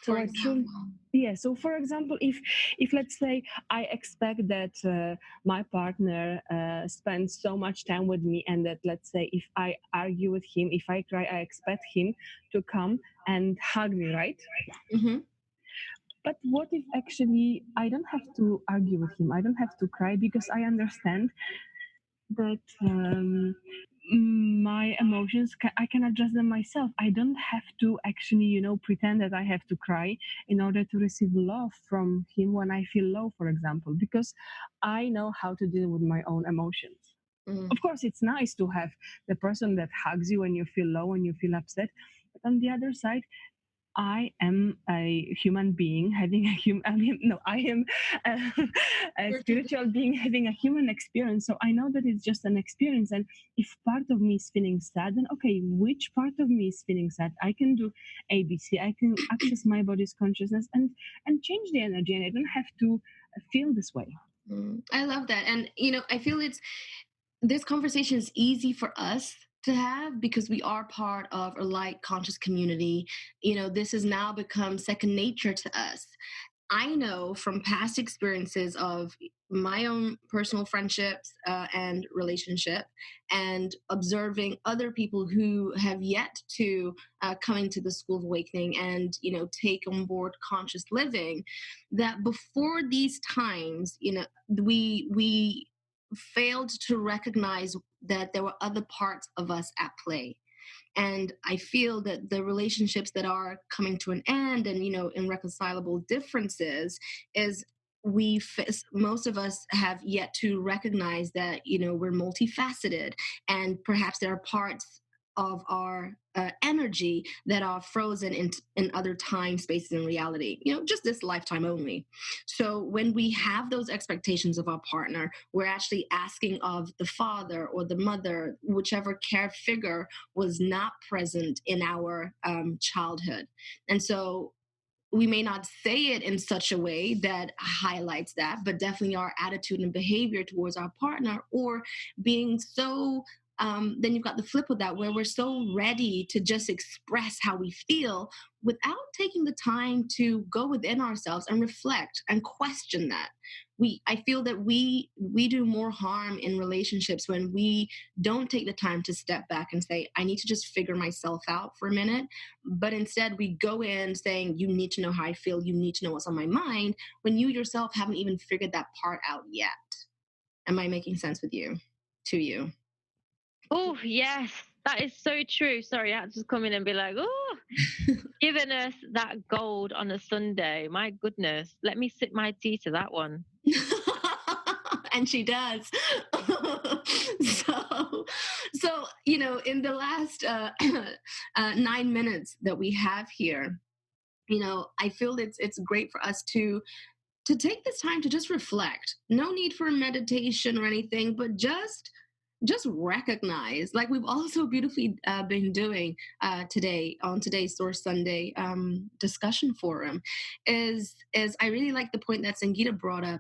So For example. so for example, if let's say I expect that my partner spends so much time with me, and that, let's say, if I argue with him, if I cry, I expect him to come and hug me, right? Mm-hmm. But what if actually I don't have to argue with him, I don't have to cry, because I understand that my emotions, I can address them myself. I don't have to actually pretend that I have to cry in order to receive love from him when I feel low, for example, because I know how to deal with my own emotions. Of course, it's nice to have the person that hugs you when you feel low, when you feel upset, but on the other side, I am a human being having a human. I am a spiritual being having a human experience. So I know that it's just an experience. And if part of me is feeling sad, then okay, which part of me is feeling sad? I can do ABC. I can access my body's consciousness and change the energy, and I don't have to feel this way. I love that. And, I feel this conversation is easy for us to have because we are part of a light conscious community. This has now become second nature to us. I know from past experiences of my own personal friendships and relationship, and observing other people who have yet to come into the School of Awakening and take on board conscious living, that before these times, we failed to recognize that there were other parts of us at play. And I feel that the relationships that are coming to an end and irreconcilable differences is most of us have yet to recognize that we're multifaceted, and perhaps there are parts of our energy that are frozen in other time, spaces, and reality, just this lifetime only. So when we have those expectations of our partner, we're actually asking of the father or the mother, whichever care figure was not present in our childhood. And so we may not say it in such a way that highlights that, but definitely our attitude and behavior towards our partner, or being so then you've got the flip of that, where we're so ready to just express how we feel without taking the time to go within ourselves and reflect and question that. I feel that we do more harm in relationships when we don't take the time to step back and say, I need to just figure myself out for a minute. But instead we go in saying, you need to know how I feel, you need to know what's on my mind, when you yourself haven't even figured that part out yet. Am I making sense with you? To you? Oh, yes, that is so true. Sorry, I had to just come in and be like, oh, giving us that gold on a Sunday. My goodness, let me sip my tea to that one. And she does. so in the last 9 minutes that we have here, I feel it's great for us to take this time to just reflect. No need for meditation or anything, but just recognize, like we've also beautifully been doing today on today's Source Sunday discussion forum, is I really like the point that Sangeeta brought up.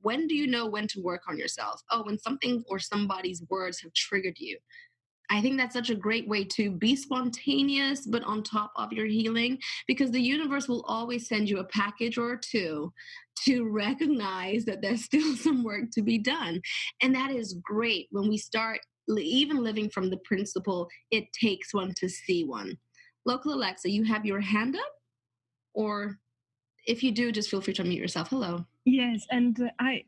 When do you know when to work on yourself? Oh, when something or somebody's words have triggered you. I think that's such a great way to be spontaneous, but on top of your healing, because the universe will always send you a package or two to recognize that there's still some work to be done. And that is great when we start even living from the principle, it takes one to see one. Local Alexa, you have your hand up? Or if you do, just feel free to unmute yourself. Hello. Yes, and I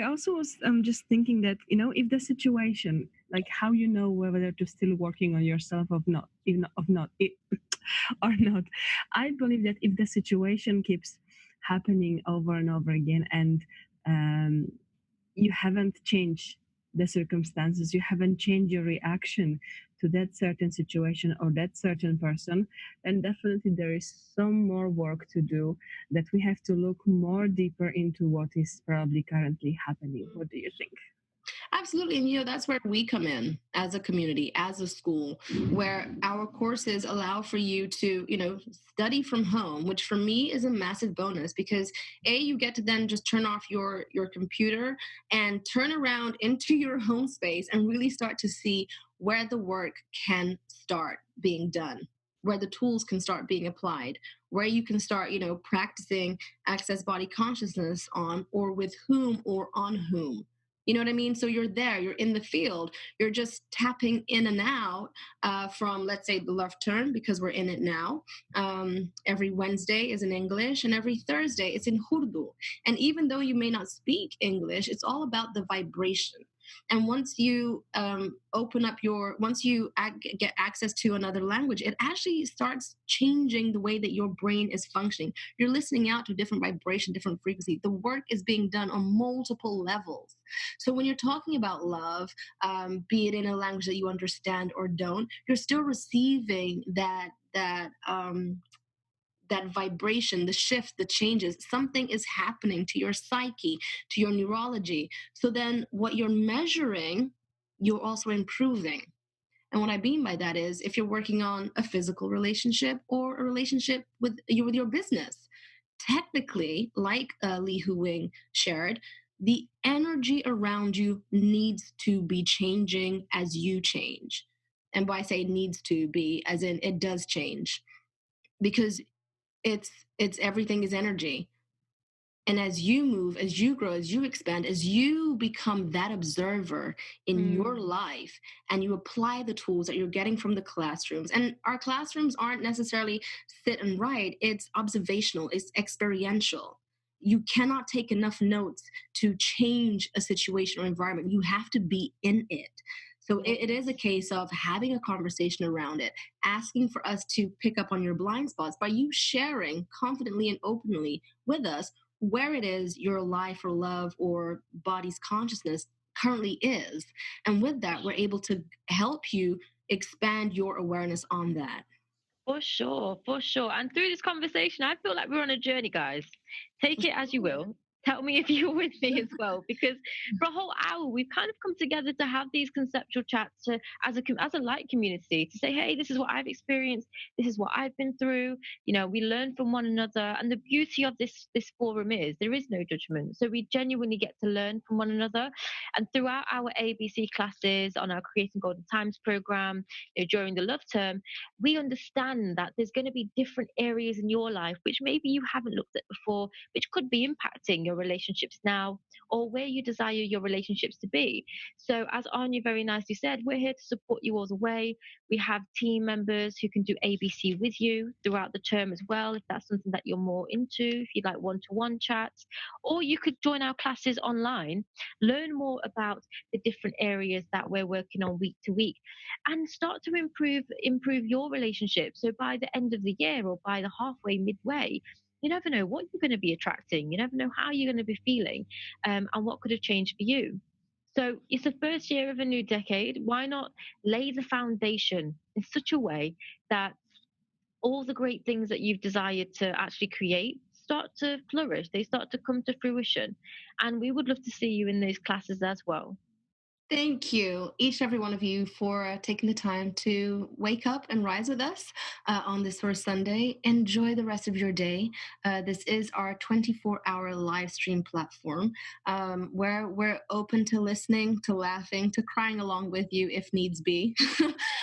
also was just thinking that if the situation, like how whether to still working on yourself or not, even of not it, or not. I believe that if the situation keeps happening over and over again, and you haven't changed the circumstances, you haven't changed your reaction to that certain situation or that certain person, then definitely there is some more work to do, that we have to look more deeper into what is probably currently happening. What do you think? Absolutely. And that's where we come in as a community, as a school, where our courses allow for you to, study from home, which for me is a massive bonus, because you get to then just turn off your computer and turn around into your home space and really start to see where the work can start being done, where the tools can start being applied, where you can start, practicing access body consciousness on, or with whom, or on whom. You know what I mean? So you're there, you're in the field, you're just tapping in and out from, let's say, the left turn, because we're in it now. Every Wednesday is in English, and every Thursday it's in Urdu. And even though you may not speak English, it's all about the vibration. And once you get access to another language, it actually starts changing the way that your brain is functioning. You're listening out to different vibration, different frequency. The work is being done on multiple levels. So when you're talking about love, be it in a language that you understand or don't, you're still receiving that vibration, the shift, the changes. Something is happening to your psyche, to your neurology. So then what you're measuring, you're also improving. And what I mean by that is, if you're working on a physical relationship or a relationship with your business, technically, like Li Hu Wing shared, the energy around you needs to be changing as you change. And by I say needs to be, as in it does change, because it's everything is energy. And as you move, as you grow, as you expand, as you become that observer in your life, and you apply the tools that you're getting from the classrooms, and our classrooms aren't necessarily sit and write, it's observational, it's experiential. You cannot take enough notes to change a situation or environment. You have to be in it. So it is a case of having a conversation around it, asking for us to pick up on your blind spots by you sharing confidently and openly with us where it is your life or love or body's consciousness currently is. And with that, we're able to help you expand your awareness on that. For sure, for sure. And through this conversation, I feel like we're on a journey, guys. Take it as you will. Tell me if you're with me as well, because for a whole hour we've kind of come together to have these conceptual chats as a light community to say, hey, this is what I've experienced, this is what I've been through. You know, we learn from one another, and the beauty of this forum is there is no judgment. So we genuinely get to learn from one another, and throughout our ABC classes on our Creating Golden Times program, you know, during the Love Term, we understand that there's going to be different areas in your life which maybe you haven't looked at before, which could be impacting your relationships now or where you desire your relationships to be. So, as Anya very nicely said, we're here to support you all the way. We have team members who can do ABC with you throughout the term as well, if that's something that you're more into, if you'd like one to one chats, or you could join our classes online, learn more about the different areas that we're working on week to week, and start to improve your relationship. So by the end of the year or by the halfway midway, you never know what you're going to be attracting. You never know how you're going to be feeling, and what could have changed for you. So it's the first year of a new decade. Why not lay the foundation in such a way that all the great things that you've desired to actually create start to flourish, they start to come to fruition. And we would love to see you in those classes as well. Thank you, each and every one of you, for taking the time to wake up and rise with us on this first Sunday. Enjoy the rest of your day. This is our 24-hour live stream platform where we're open to listening, to laughing, to crying along with you if needs be.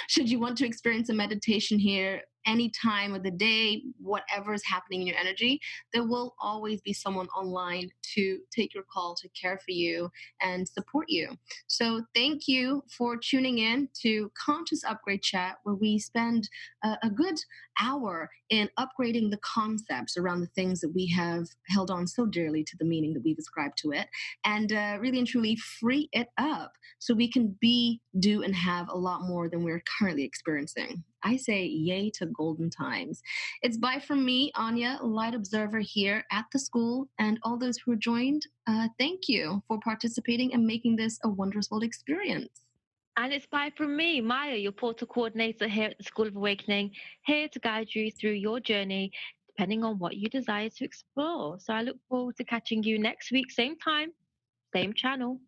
Should you want to experience a meditation here, any time of the day, whatever is happening in your energy, there will always be someone online to take your call, to care for you and support you. So thank you for tuning in to Conscious Upgrade Chat, where we spend a good hour in upgrading the concepts around the things that we have held on so dearly to, the meaning that we've ascribed to it, and really and truly free it up so we can be, do, and have a lot more than we're currently experiencing. I say yay to golden times. It's bye from me, Anya, light observer here at the school, and all those who are joined. Thank you for participating and making this a wondrous experience. And it's bye from me, Maya, your portal coordinator here at the School of Awakening, here to guide you through your journey, depending on what you desire to explore. So I look forward to catching you next week, same time, same channel.